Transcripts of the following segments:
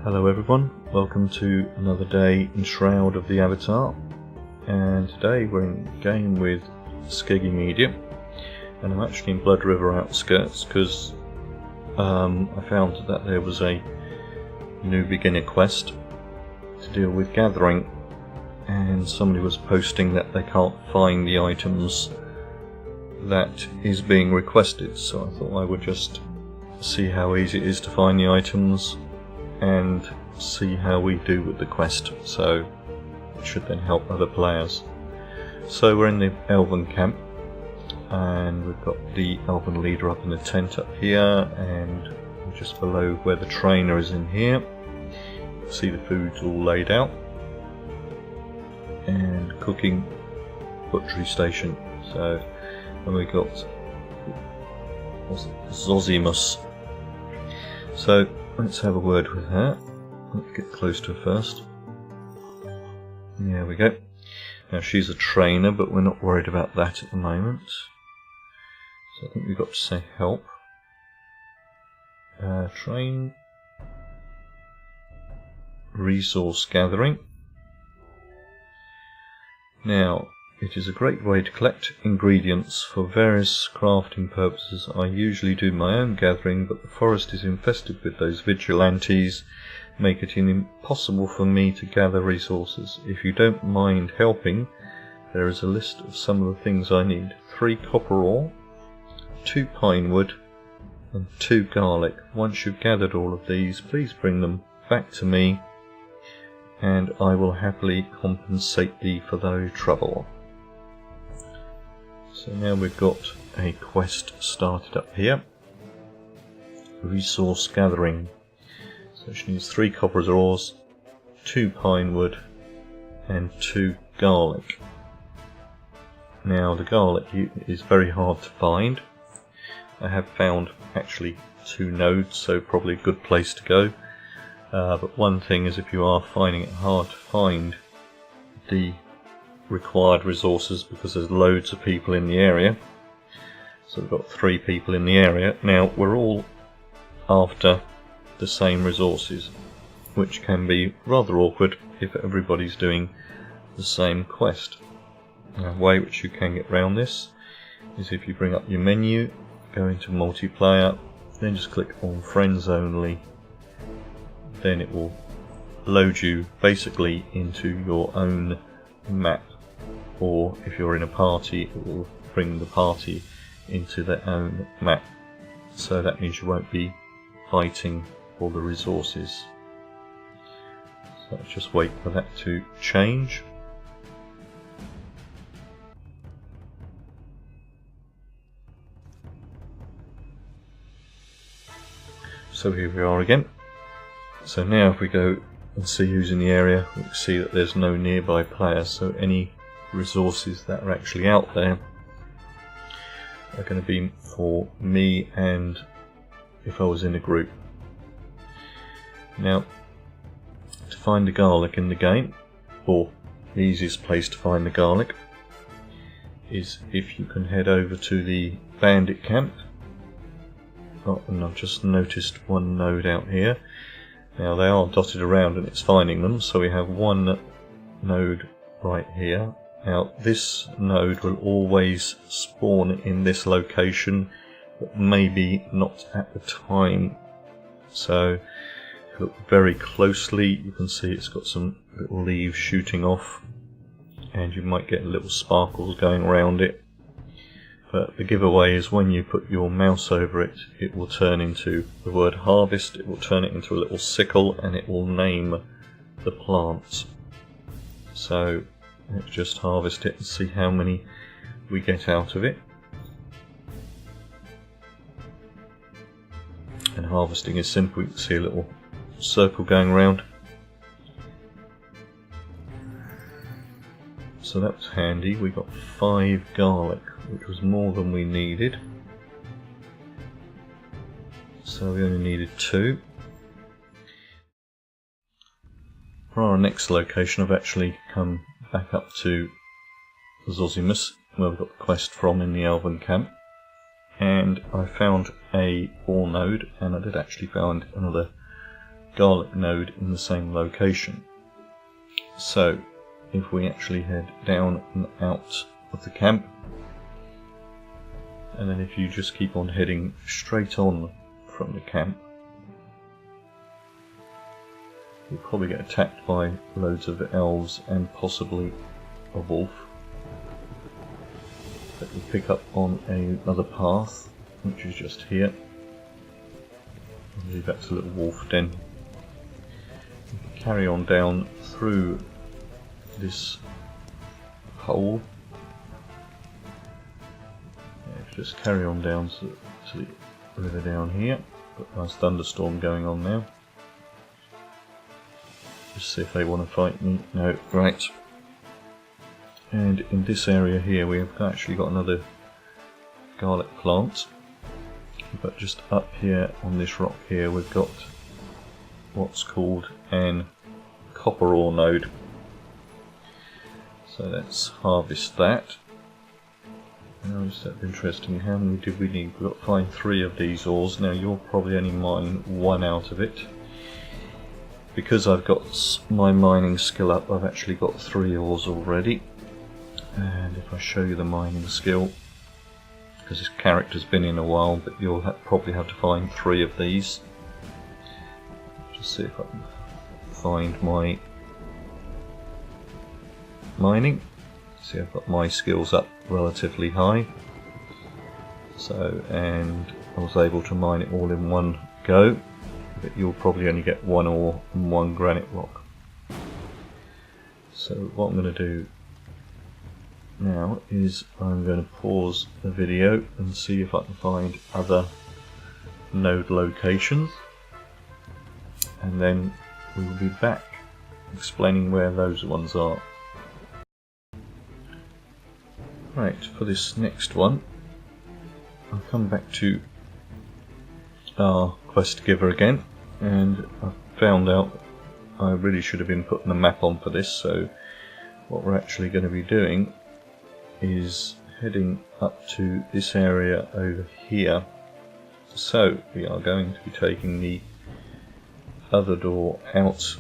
Hello everyone, welcome to another day in Shroud of the Avatar, and today we're in a game with Skeggy Media, and I'm actually in Blood River Outskirts because I found that there was a new beginner quest to deal with gathering, and somebody was posting that they can't find the items that is being requested, so I thought I would just see how easy it is to find the items and see how we do with the quest, so it should then help other players. So we're in the Elven camp and we've got the Elven leader up in the tent up here, and we're just below where the trainer is in here. See the food's all laid out and cooking butchery station. So then we got Zosimus. So let's have a word with her. Let's get close to her first. There we go. Now she's a trainer, but we're not worried about that at the moment. So I think we've got to say help. Train. Resource gathering. Now, it is a great way to collect ingredients for various crafting purposes. I usually do my own gathering, but the forest is infested with those vigilantes, make it impossible for me to gather resources. If you don't mind helping, there is a list of some of the things I need. 3 copper ore, 2 pine wood, and 2 garlic. Once you've gathered all of these, please bring them back to me, and I will happily compensate thee for thy trouble. So now we've got a quest started up here. Resource gathering. So she needs 3 copper ores, 2 pine wood, and 2 garlic. Now the garlic is very hard to find. I have found actually 2 nodes, so probably a good place to go. But one thing is, if you are finding it hard to find the required resources, because there's loads of people in the area, so we've got 3 people in the area. Now we're all after the same resources, which can be rather awkward if everybody's doing the same quest. Now, a way which you can get around this is if you bring up your menu, go into multiplayer, then just click on friends only, then it will load you basically into your own map, or if you're in a party, it will bring the party into their own map. So that means you won't be fighting for the resources. So let's just wait for that to change. So here we are again. So now if we go and see who's in the area, we can see that there's no nearby players, so any resources that are actually out there are going to be for me and if I was in a group. Now, to find the garlic in the game, or the easiest place to find the garlic, is if you can head over to the bandit camp. Oh, and I've just noticed one node out here. Now they are dotted around and it's finding them, so we have one node right here. Now this node will always spawn in this location, but maybe not at the time. So if you look very closely, you can see it's got some little leaves shooting off, and you might get little sparkles going around it. But the giveaway is when you put your mouse over it, it will turn into the word harvest, it will turn it into a little sickle, and it will name the plants. So let's just harvest it and see how many we get out of it. And harvesting is simple, you can see a little circle going around. So that's handy. We got 5 garlic, which was more than we needed. So we only needed 2. For our next location, I've actually come back up to Zosimus, where we got the quest from in the Elven camp. And I found a ore node, and I did actually find another garlic node in the same location. So if we actually head down and out of the camp, and then if you just keep on heading straight on from the camp, you'll probably get attacked by loads of elves and possibly a wolf. But you pick up on another path, which is just here. I believe that's a little wolf den. You can carry on down through this hole. Yeah, just carry on down to the river down here. Got a nice thunderstorm going on now. Just see if they want to fight me. No, right. And in this area here we've actually got another garlic plant. But just up here on this rock here we've got what's called an copper ore node. So let's harvest that. Now is that interesting, how many did we need? We've got to find 3 of these ores. Now you'll probably only mine 1 out of it. Because I've got my mining skill up, I've actually got 3 ores already. And if I show you the mining skill, because this character's been in a while, but you'll probably have to find 3 of these. Just see if I can find my mining. See, I've got my skills up relatively high. So, and I was able to mine it all in one go. But you'll probably only get 1 ore and 1 granite rock. So what I'm going to do now is I'm going to pause the video and see if I can find other node locations, and then we will be back explaining where those ones are. Right, for this next one I'll come back to our quest giver again, and I found out I really should have been putting a map on for this. So what we're actually going to be doing is heading up to this area over here. So we are going to be taking the other door out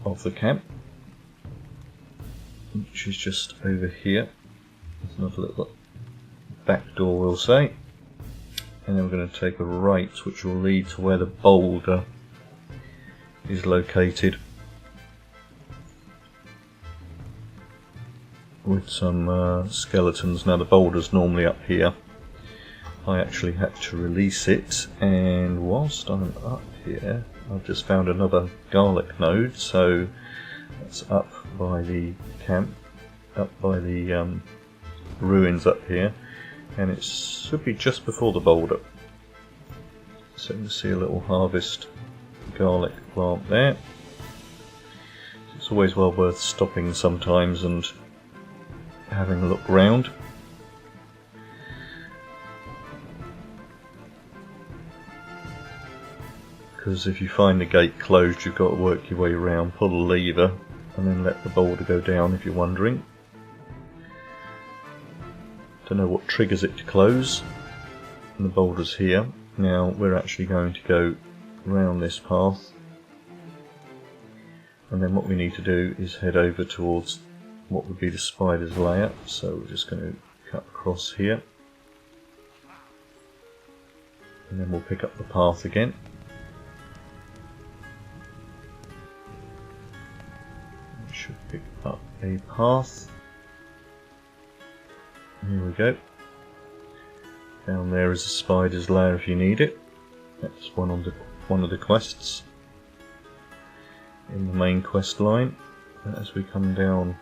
of the camp, which is just over here. There's another little back door, we'll say. And then we're going to take a right, which will lead to where the boulder is located, with some skeletons. Now the boulder's normally up here. I actually had to release it, and whilst I'm up here I've just found another garlic node. So that's up by the camp, up by the ruins up here. And it should be just before the boulder. So you can see a little harvest garlic plant there. It's always well worth stopping sometimes and having a look round. Because if you find the gate closed, you've got to work your way around, pull a lever, and then let the boulder go down if you're wondering. Don't know what triggers it to close. And the boulder's here. Now we're actually going to go round this path, and then what we need to do is head over towards what would be the spider's lair. So we're just going to cut across here, and then we'll pick up the path again. We should pick up a path. Here we go. Down there is a spider's lair if you need it. That's one of the quests in the main quest line. As we come down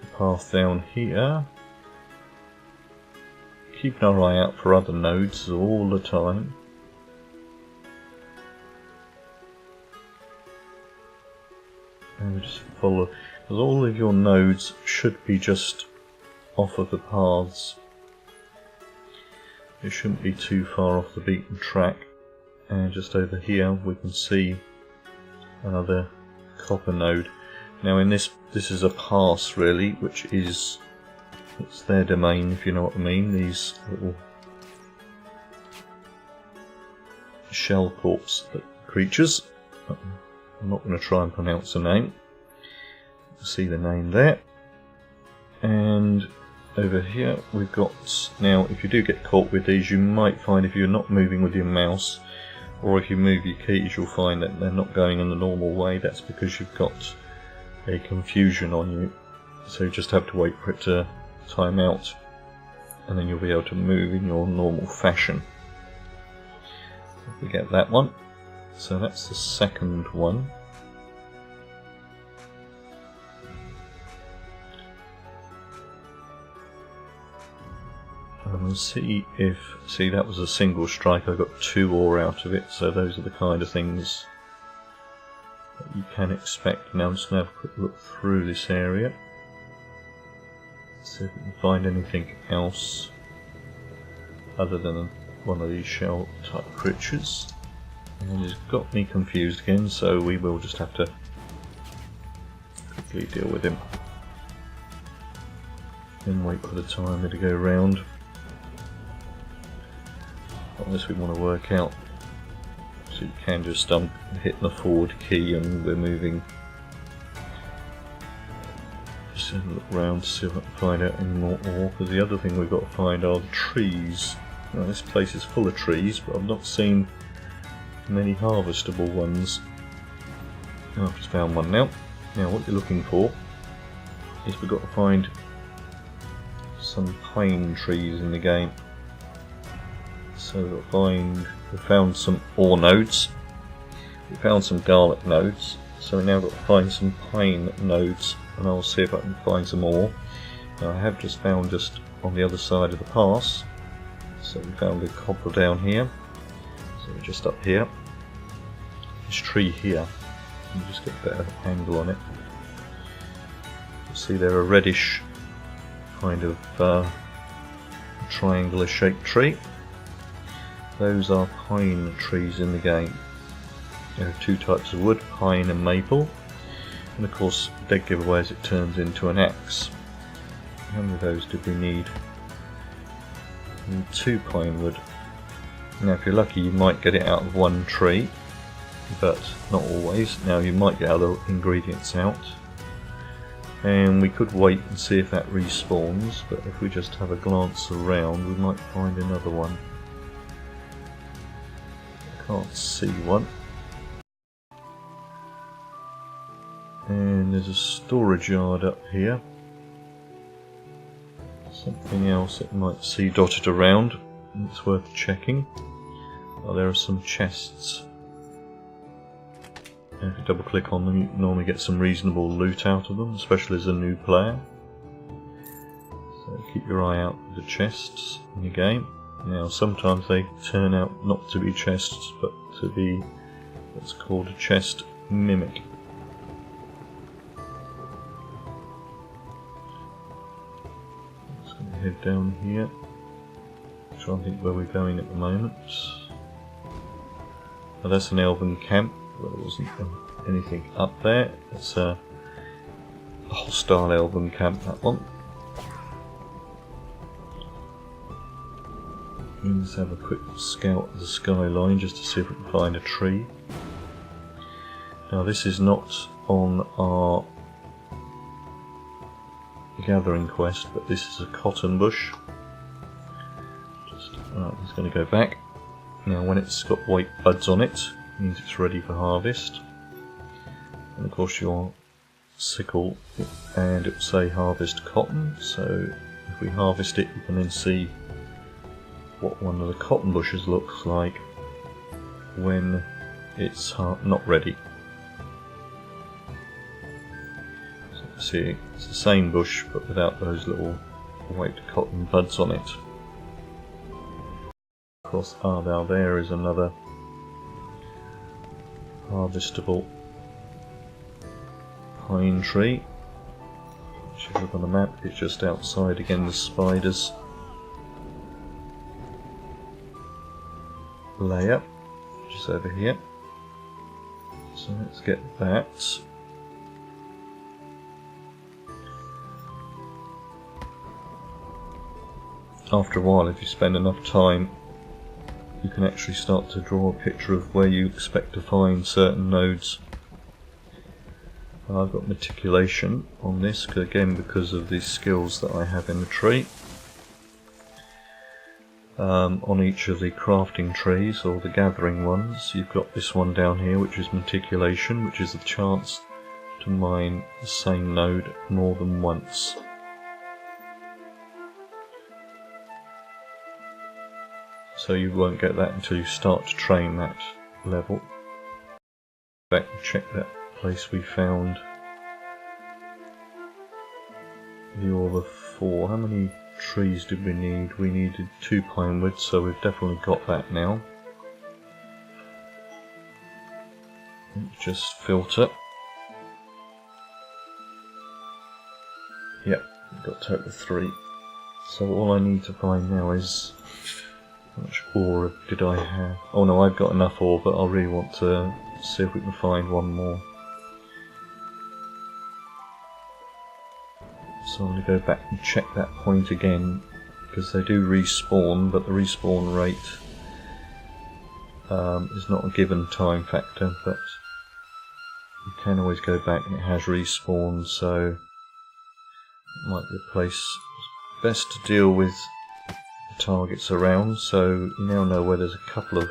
the path down here, keep an eye out for other nodes all the time. And we just follow, because all of your nodes should be just off of the paths. It shouldn't be too far off the beaten track. And just over here we can see another copper node. Now in this is a pass really, which is, it's their domain if you know what I mean. These little shell corpse creatures. I'm not going to try and pronounce the name. You see the name there. And over here we've got, now if you do get caught with these, you might find if you're not moving with your mouse, or if you move your keys, you'll find that they're not going in the normal way. That's because you've got a confusion on you. So you just have to wait for it to time out, and then you'll be able to move in your normal fashion. We get that one. So that's the second one. And see that was a single strike. I got 2 ore out of it. So those are the kind of things that you can expect. Now I'm just going to have a quick look through this area. See if we can find anything else other than one of these shell type creatures. And he's got me confused again, so we will just have to quickly deal with him and wait for the timer to go round. Unless we want to work out, so you can just hit the forward key and we're moving. Just have a look round to see if I can find out any more ore, because the other thing we've got to find are the trees. Now this place is full of trees, but I've not seen many harvestable ones. Oh, I've just found one now. Now what you're looking for is we've got to find some pine trees in the game. So we found some ore nodes, we found some garlic nodes, so we now got to find some pine nodes, and I'll see if I can find some more. Now I have just found just on the other side of the pass, so we found a copper down here, so we're just up here. This tree here, you just get a better angle on it. You see they're a reddish kind of triangular shaped tree. Those are pine trees in the game. There are 2 types of wood, pine and maple. And of course, dead giveaway as it turns into an axe. How many of those did we need? We need 2 pine wood. Now if you're lucky you might get it out of 1 tree, but not always. Now you might get other ingredients out. And we could wait and see if that respawns, but if we just have a glance around we might find another one. Can't see one. And there's a storage yard up here. Something else that you might see dotted around. It's worth checking. Oh, there are some chests. And if you double click on them you can normally get some reasonable loot out of them, especially as a new player. So keep your eye out for the chests in the game. Now sometimes they turn out not to be chests, but to be what's called a chest mimic. Just going to head down here. Try and think where we're going at the moment. Oh, that's an elven camp. Well, there wasn't anything up there. It's a hostile elven camp, that one. Let's have a quick scout of the skyline just to see if we can find a tree. Now this is not on our gathering quest, but this is a cotton bush. It's going to go back. Now when it's got white buds on it, it means it's ready for harvest. And of course your sickle, and it will say harvest cotton, so if we harvest it you can then see what one of the cotton bushes looks like when it's not ready. So you see it's the same bush but without those little white cotton buds on it. Of course, now there is another harvestable pine tree. If you look on the map, it's just outside again the spiders layer, which is over here. So let's get that. After a while, if you spend enough time you can actually start to draw a picture of where you expect to find certain nodes. I've got meticulation on this, again because of the skills that I have in the tree. On each of the crafting trees, or the gathering ones, you've got this one down here which is meticulation, which is the chance to mine the same node more than once. So you won't get that until you start to train that level. Back and check that place we found the ore of 4. How many trees did we need? We needed 2 pine wood, so we've definitely got that now. Just filter. Yep, we've got total 3. So all I need to find now is, how much ore did I have? Oh no, I've got enough ore, but I really want to see if we can find one more. So I'm going to go back and check that point again, because they do respawn, but the respawn rate is not a given time factor, but you can always go back and it has respawned, so it might be a place best to deal with the targets around. So you now know where there's a couple of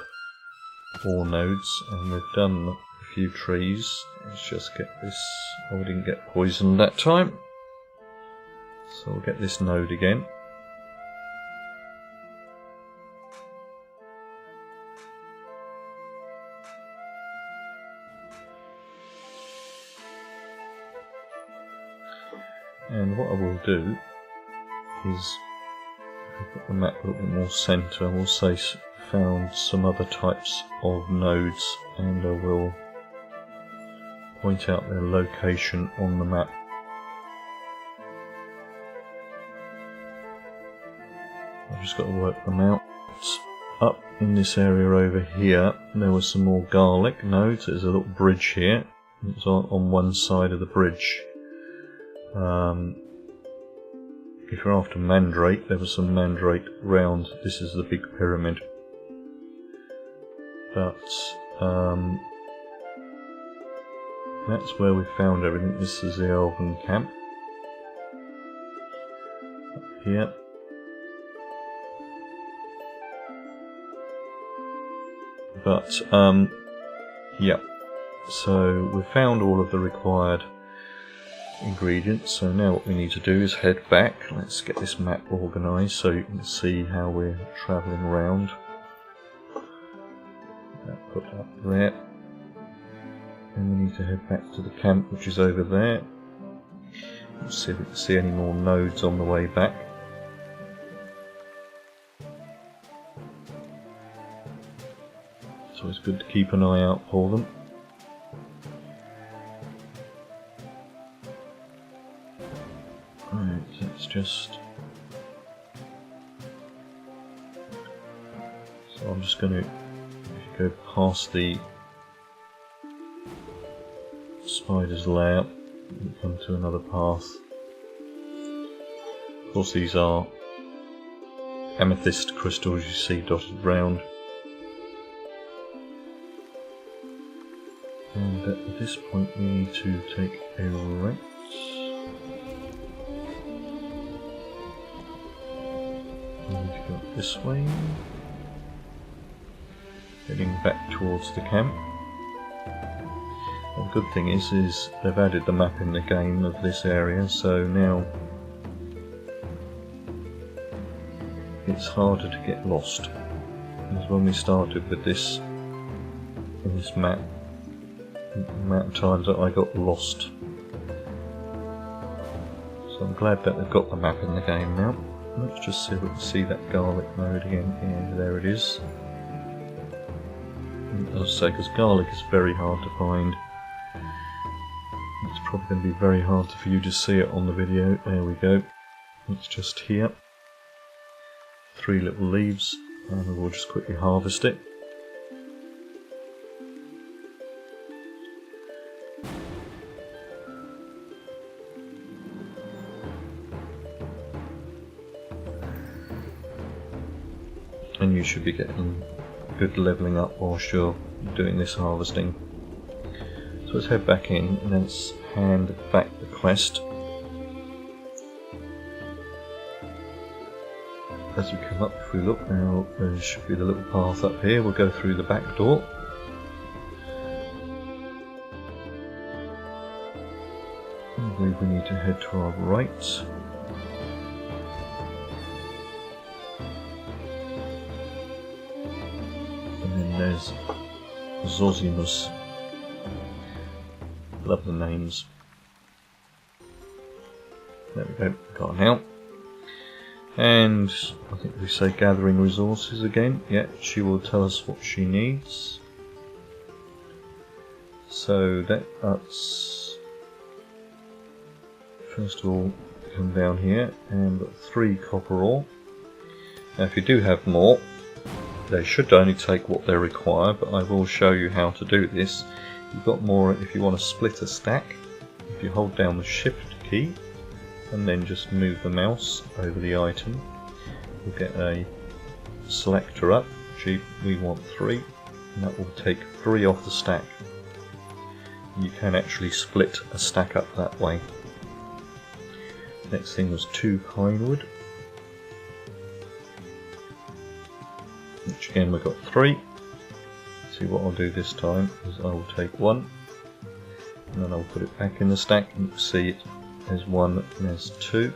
ore nodes, and we've done a few trees. Let's just get this. Oh, we didn't get poisoned that time. So we'll get this node again. And what I will do is put the map a little bit more centre. We'll say found some other types of nodes, and I will point out their location on the map. I've just got to work them out. Up in this area over here, there was some more garlic nodes. There's a little bridge here. It's on one side of the bridge. If you're after mandrake, there was some mandrake round. This is the big pyramid. But that's where we found everything. This is the elven camp. Up here. But, yeah, so we've found all of the required ingredients, so now what we need to do is head back. Let's get this map organised so you can see how we're travelling around. Put up there. And we need to head back to the camp, which is over there. Let's see if we can see any more nodes on the way back. So it's good to keep an eye out for them. Right, let's just... So I'm just going to go past the spider's lair and come to another path. Of course these are amethyst crystals you see dotted round. And at this point we need to take a right. We need to go this way. Heading back towards the camp. And the good thing is they've added the map in the game of this area, so now it's harder to get lost. As when we started with this in this map, the amount of times that I got lost. So I'm glad that they've got the map in the game now. Let's just see if we can see that garlic node again. Yeah, there it is. And as I say, because garlic is very hard to find. It's probably going to be very hard for you to see it on the video. There we go. It's just here. 3 little leaves, and we'll just quickly harvest it. And you should be getting good levelling up whilst you're doing this harvesting. So let's head back in and let's hand back the quest. As we come up, if we look now, there should be the little path up here. We'll go through the back door. I believe we need to head to our right. And then there's Zosimus. Love the names. There we go, got her now. And I think we say gathering resources again. Yeah, she will tell us what she needs. So that's first of all come down here and got 3 copper ore. Now if you do have more, they should only take what they require, but I will show you how to do this. You've got more if you want to split a stack. If you hold down the shift key and then just move the mouse over the item, you'll get a selector up. We want 3, and that will take 3 off the stack. You can actually split a stack up that way. Next thing was 2 pine wood, which again we've got 3. See what I'll do this time is I will take 1 and then I'll put it back in the stack, and you can see there's 1 and there's 2.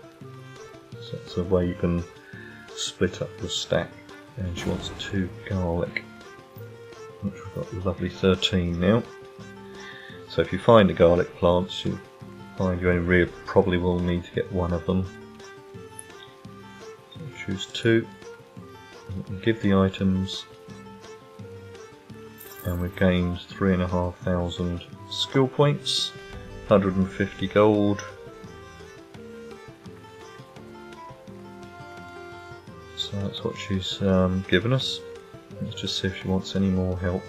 So that's a way you can split up the stack. And she wants 2 garlic, which we've got a lovely 13 now. So if you find the garlic plants, you find you only probably will need to get 1 of them. So choose 2, and give the items, and we've gained 3,500 skill points, 150 gold. So that's what she's given us. Let's just see if she wants any more help.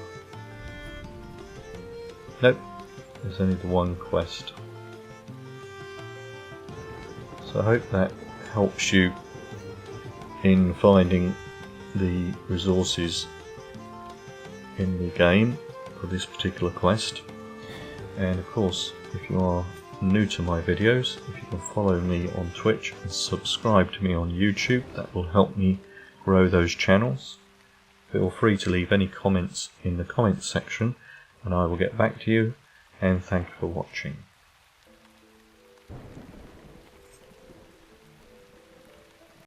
Nope, there's only the 1 quest. So I hope that helps you in finding the resources in the game for this particular quest. And of course, if you are new to my videos, if you can follow me on Twitch and subscribe to me on YouTube, that will help me grow those channels. Feel free to leave any comments in the comments section and I will get back to you, and thank you for watching.